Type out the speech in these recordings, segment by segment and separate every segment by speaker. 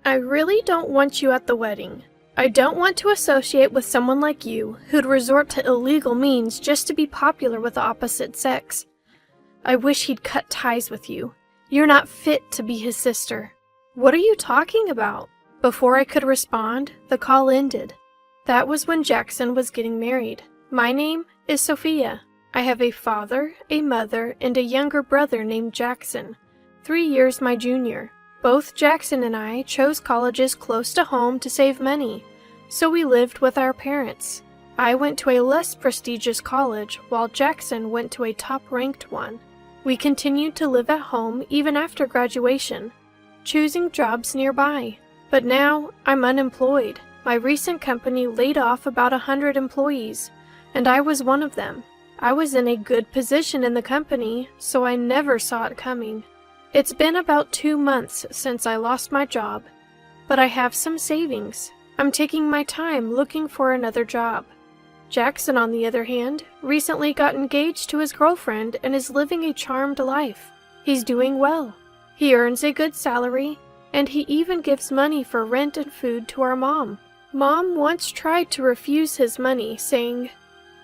Speaker 1: I really don't want you at the wedding. I don't want to associate with someone like you who'd resort to illegal means just to be popular with the opposite sex. I wish he'd cut ties with you. You're not fit to be his sister. What are you talking about? Before I could respond, the call ended. That was when Jackson was getting married. My name is Sophia. I have a father, a mother, and a younger brother named Jackson, 3 years my junior. Both Jackson and I chose colleges close to home to save money, so we lived with our parents. I went to a less prestigious college, while Jackson went to a top-ranked one. We continued to live at home even after graduation, choosing jobs nearby. But now, I'm unemployed. My recent company laid off about 100 employees, and I was one of them. I was in a good position in the company, so I never saw it coming. It's been about 2 months since I lost my job, but I have some savings. I'm taking my time looking for another job. Jackson, on the other hand, recently got engaged to his girlfriend and is living a charmed life. He's doing well. He earns a good salary, and he even gives money for rent and food to our mom. Mom once tried to refuse his money, saying,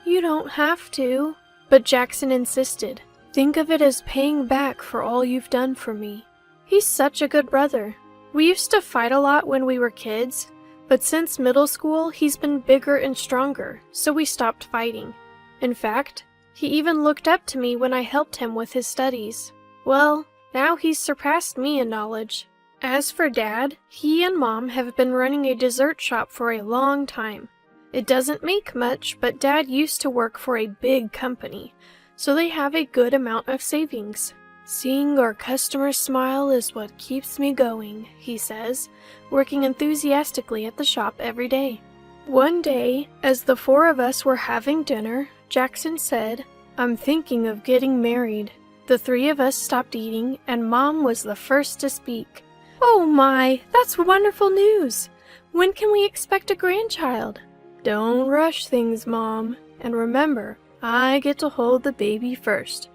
Speaker 1: "You don't have to," but Jackson insisted. "Think of it as paying back for all you've done for me." He's such a good brother. We used to fight a lot when we were kids, but since middle school, he's been bigger and stronger, so we stopped fighting. In fact, he even looked up to me when I helped him with his studies. Well, now he's surpassed me in knowledge. As for Dad, he and Mom have been running a dessert shop for a long time. It doesn't make much, but Dad used to work for a big company, so they have a good amount of savings. "Seeing our customers smile is what keeps me going," he says, working enthusiastically at the shop every day. One day, as the 4 of us were having dinner, Jackson said, "I'm thinking of getting married." The 3 of us stopped eating, and Mom was the first to speak. "Oh my, that's wonderful news! When can we expect a grandchild?" "Don't rush things, Mom, and remember, I get to hold the baby first.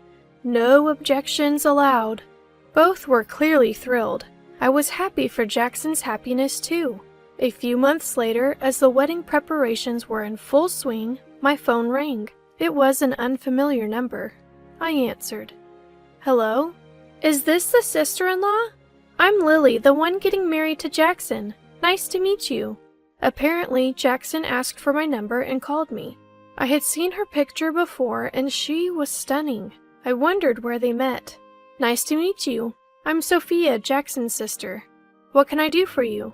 Speaker 1: No objections allowed." Both were clearly thrilled. I was happy for Jackson's happiness too. A few months later, as the wedding preparations were in full swing, my phone rang. It was an unfamiliar number. I answered. "Hello? Is this the sister-in-law? I'm Lily, the one getting married to Jackson. Nice to meet you." Apparently, Jackson asked for my number and called me. I had seen her picture before, and she was stunning. I wondered where they met. "Nice to meet you. I'm Sophia, Jackson's sister. What can I do for you?"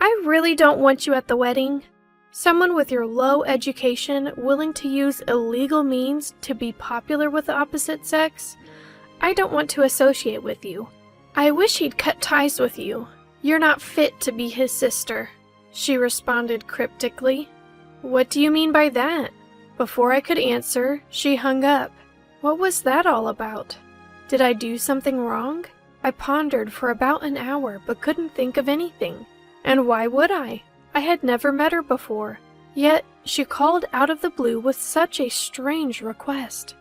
Speaker 1: "I really don't want you at the wedding. Someone with your low education, willing to use illegal means to be popular with the opposite sex? I don't want to associate with you. I wish he'd cut ties with you. You're not fit to be his sister," she responded cryptically. "What do you mean by that?" Before I could answer, she hung up. What was that all about? Did I do something wrong? I pondered for about an hour but couldn't think of anything. And why would I? I had never met her before. Yet, she called out of the blue with such a strange request.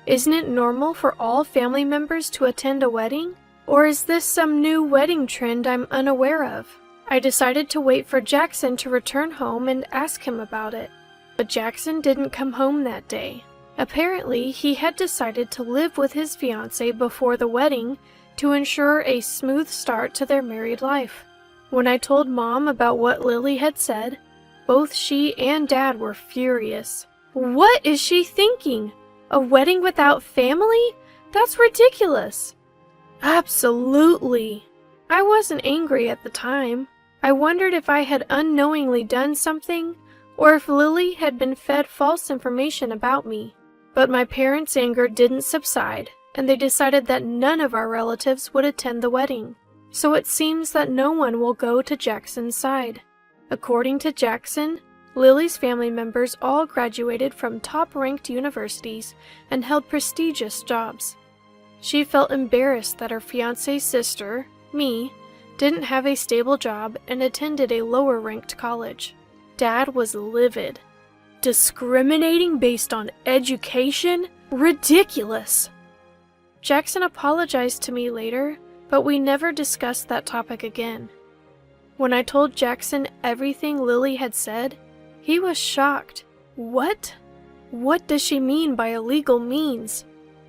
Speaker 1: Isn't it normal for all family members to attend a wedding? Or is this some new wedding trend I'm unaware of? I decided to wait for Jackson to return home and ask him about it. But Jackson didn't come home that day. Apparently, he had decided to live with his fiancée before the wedding to ensure a smooth start to their married life. When I told Mom about what Lily had said, both she and Dad were furious. "What is she thinking? A wedding without family? That's ridiculous." "Absolutely." I wasn't angry at the time. I wondered if I had unknowingly done something, or if Lily had been fed false information about me. But my parents' anger didn't subside, and they decided that none of our relatives would attend the wedding. So it seems that no one will go to Jackson's side. According to Jackson, Lily's family members all graduated from top-ranked universities and held prestigious jobs. She felt embarrassed that her fiancé's sister, me, didn't have a stable job and attended a lower-ranked college. Dad was livid. Discriminating based on education? Ridiculous! Jackson apologized to me later, but we never discussed that topic again. When I told Jackson everything Lily had said, he was shocked. What? What does she mean by illegal means?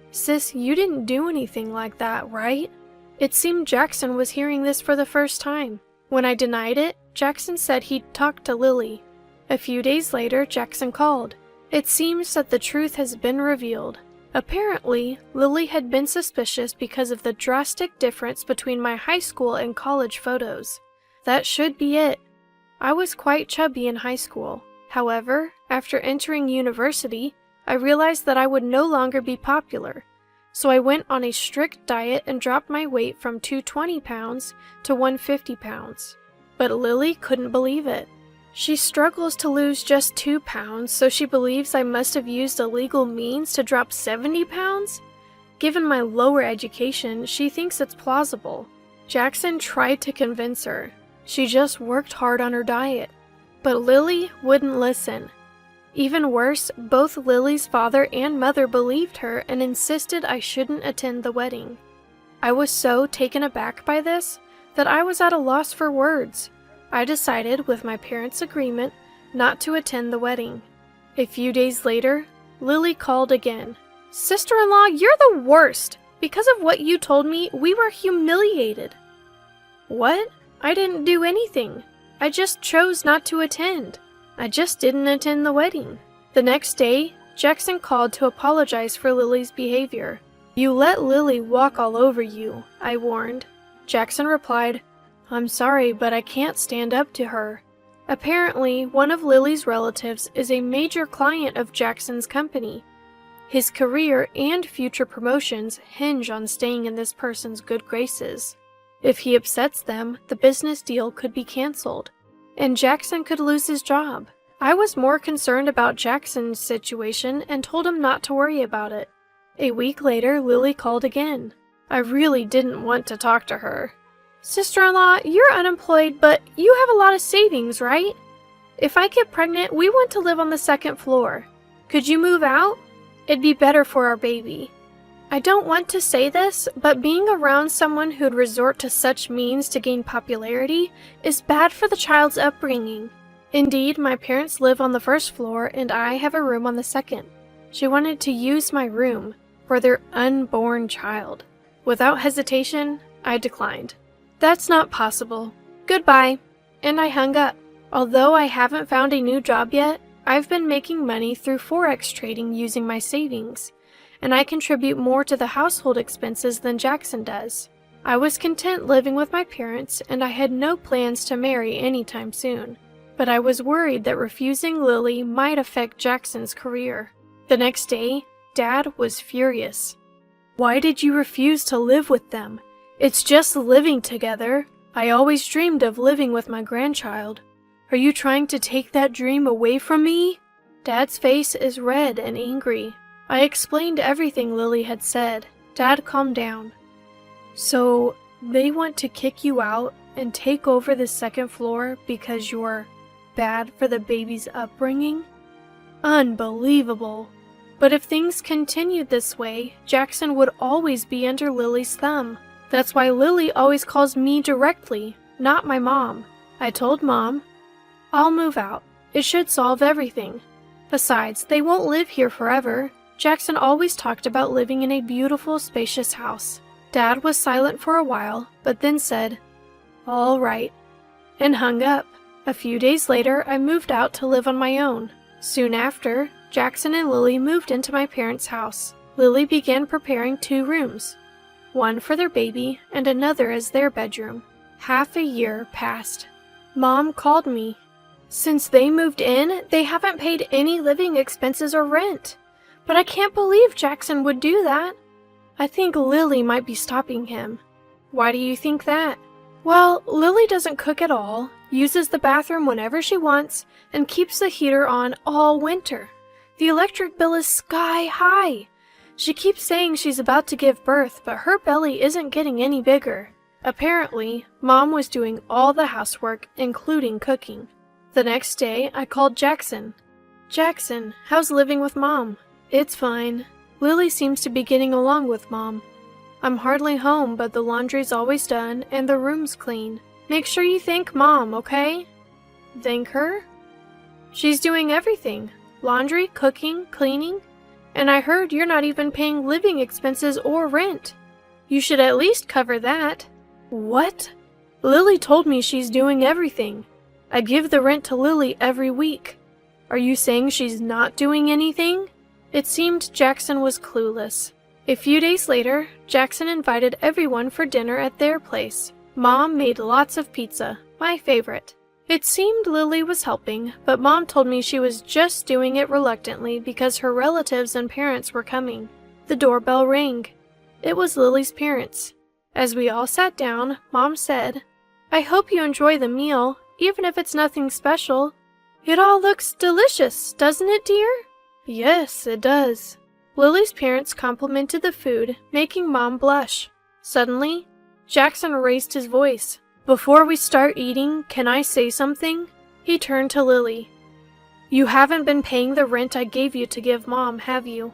Speaker 1: Sis, you didn't do anything like that, right? It seemed Jackson was hearing this for the first time. When I denied it, Jackson said he'd talked to Lily. A few days later, Jackson called. It seems that the truth has been revealed. Apparently, Lily had been suspicious because of the drastic difference between my high school and college photos. That should be it. I was quite chubby in high school. However, after entering university, I realized that I would no longer be popular. So I went on a strict diet and dropped my weight from 220 pounds to 150 pounds. But Lily couldn't believe it. She struggles to lose just 2 pounds, so she believes I must have used illegal means to drop 70 pounds? Given my lower education, she thinks it's plausible. Jackson tried to convince her. She just worked hard on her diet. But Lily wouldn't listen. Even worse, both Lily's father and mother believed her and insisted I shouldn't attend the wedding. I was so taken aback by this that I was at a loss for words. I decided, with my parents' agreement, not to attend the wedding. A few days later, Lily called again. "Sister-in-law, you're the worst! Because of what you told me, we were humiliated." "What? I didn't do anything. I just chose not to attend. I just didn't attend the wedding." The next day, Jackson called to apologize for Lily's behavior. "You let Lily walk all over you," I warned. Jackson replied, "I'm sorry, but I can't stand up to her." Apparently, one of Lily's relatives is a major client of Jackson's company. His career and future promotions hinge on staying in this person's good graces. If he upsets them, the business deal could be canceled, and Jackson could lose his job. I was more concerned about Jackson's situation and told him not to worry about it. A week later, Lily called again. I really didn't want to talk to her. "Sister-in-law, you're unemployed, but you have a lot of savings, right? If I get pregnant, we want to live on the second floor. Could you move out? It'd be better for our baby." I don't want to say this, but being around someone who'd resort to such means to gain popularity is bad for the child's upbringing. Indeed, my parents live on the first floor and I have a room on the second. She wanted to use my room for their unborn child. Without hesitation, I declined. "That's not possible. Goodbye." And I hung up. Although I haven't found a new job yet, I've been making money through Forex trading using my savings, and I contribute more to the household expenses than Jackson does. I was content living with my parents, and I had no plans to marry anytime soon. But I was worried that refusing Lily might affect Jackson's career. The next day, Dad was furious. "Why did you refuse to live with them? It's just living together. I always dreamed of living with my grandchild. Are you trying to take that dream away from me?" Dad's face is red and angry. I explained everything Lily had said. Dad calmed down. "So, they want to kick you out and take over the second floor because you're bad for the baby's upbringing? Unbelievable. But if things continued this way, Jackson would always be under Lily's thumb. That's why Lily always calls me directly, not my mom." I told Mom, "I'll move out. It should solve everything. Besides, they won't live here forever." Jackson always talked about living in a beautiful, spacious house. Dad was silent for a while, but then said, "All right," and hung up. A few days later, I moved out to live on my own. Soon after, Jackson and Lily moved into my parents' house. Lily began preparing 2 rooms, one for their baby and another as their bedroom. Half a year passed. Mom called me. Since they moved in, they haven't paid any living expenses or rent. But I can't believe Jackson would do that. I think Lily might be stopping him. Why do you think that? Well, Lily doesn't cook at all, uses the bathroom whenever she wants, and keeps the heater on all winter. The electric bill is sky high. She keeps saying she's about to give birth, but her belly isn't getting any bigger. Apparently, Mom was doing all the housework, including cooking. The next day, I called Jackson. "Jackson, how's living with Mom?" "It's fine. Lily seems to be getting along with Mom. I'm hardly home, but the laundry's always done and the room's clean. Make sure you thank Mom, okay? Thank her? She's doing everything. Laundry, cooking, cleaning. And I heard you're not even paying living expenses or rent. You should at least cover that. What? Lily told me she's doing everything. I give the rent to Lily every week. Are you saying she's not doing anything? It seemed Jackson was clueless. A few days later, Jackson invited everyone for dinner at their place. Mom made lots of pizza, my favorite. It seemed Lily was helping, but Mom told me she was just doing it reluctantly because her relatives and parents were coming. The doorbell rang. It was Lily's parents. As we all sat down, Mom said, "I hope you enjoy the meal, even if it's nothing special. It all looks delicious, doesn't it, dear?" "Yes, it does." Lily's parents complimented the food, making Mom blush. Suddenly, Jackson raised his voice. "Before we start eating, can I say something?" He turned to Lily. "You haven't been paying the rent I gave you to give Mom, have you?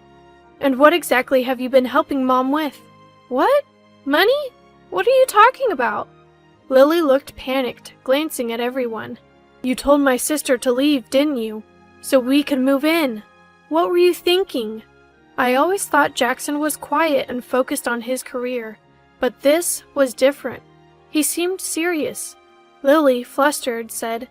Speaker 1: And what exactly have you been helping Mom with?" "What? Money? What are you talking about?" Lily looked panicked, glancing at everyone. "You told my sister to leave, didn't you? So we could move in. What were you thinking?" I always thought Jackson was quiet and focused on his career, but this was different. He seemed serious. Lily, flustered, said,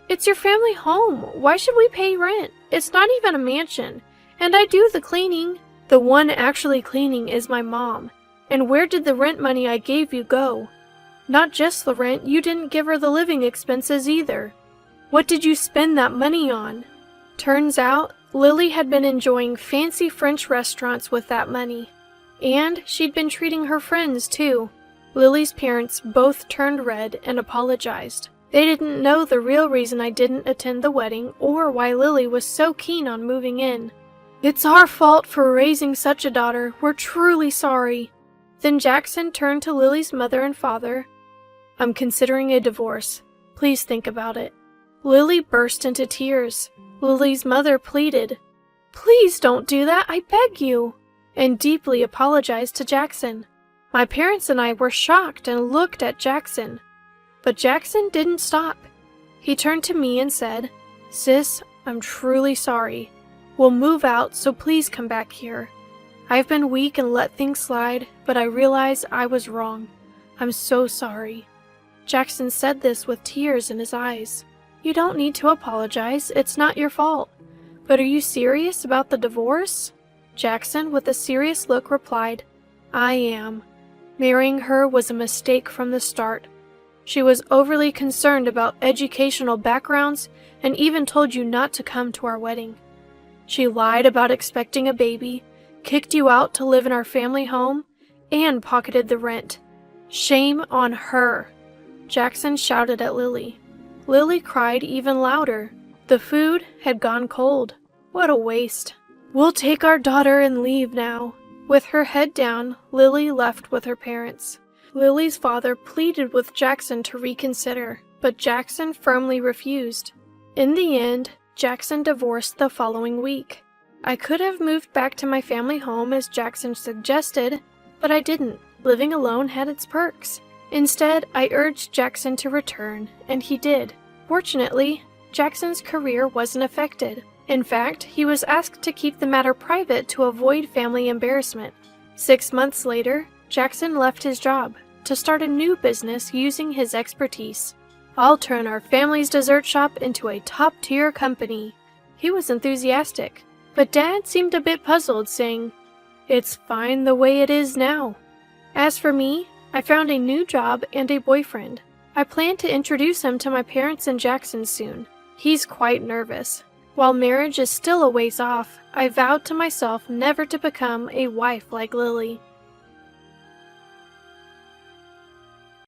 Speaker 1: "It's your family home. Why should we pay rent? It's not even a mansion. And I do the cleaning. The one actually cleaning is my mom. And where did the rent money I gave you go? Not just the rent, you didn't give her the living expenses either. What did you spend that money on?" Turns out, Lily had been enjoying fancy French restaurants with that money. And she'd been treating her friends, too. Lily's parents both turned red and apologized. They didn't know the real reason I didn't attend the wedding or why Lily was so keen on moving in. "It's our fault for raising such a daughter. We're truly sorry." Then Jackson turned to Lily's mother and father. "I'm considering a divorce. Please think about it." Lily burst into tears. Lily's mother pleaded, "Please don't do that, I beg you," and deeply apologized to Jackson. My parents and I were shocked and looked at Jackson. But Jackson didn't stop. He turned to me and said, "Sis, I'm truly sorry. We'll move out, so please come back here. I've been weak and let things slide, but I realize I was wrong. I'm so sorry." Jackson said this with tears in his eyes. "You don't need to apologize. It's not your fault. But are you serious about the divorce?" Jackson, with a serious look, replied, "I am. Marrying her was a mistake from the start. She was overly concerned about educational backgrounds and even told you not to come to our wedding. She lied about expecting a baby, kicked you out to live in our family home, and pocketed the rent. Shame on her." Jackson shouted at Lily. Lily cried even louder. The food had gone cold. What a waste. "We'll take our daughter and leave now." With her head down, Lily left with her parents. Lily's father pleaded with Jackson to reconsider, but Jackson firmly refused. In the end, Jackson divorced the following week. I could have moved back to my family home as Jackson suggested, but I didn't. Living alone had its perks. Instead, I urged Jackson to return, and he did. Fortunately, Jackson's career wasn't affected. In fact, he was asked to keep the matter private to avoid family embarrassment. 6 months later, Jackson left his job to start a new business using his expertise. "I'll turn our family's dessert shop into a top-tier company." He was enthusiastic, but Dad seemed a bit puzzled, saying, "It's fine the way it is now." As for me, I found a new job and a boyfriend. I plan to introduce him to my parents and Jackson soon. He's quite nervous. While marriage is still a ways off, I vowed to myself never to become a wife like Lily.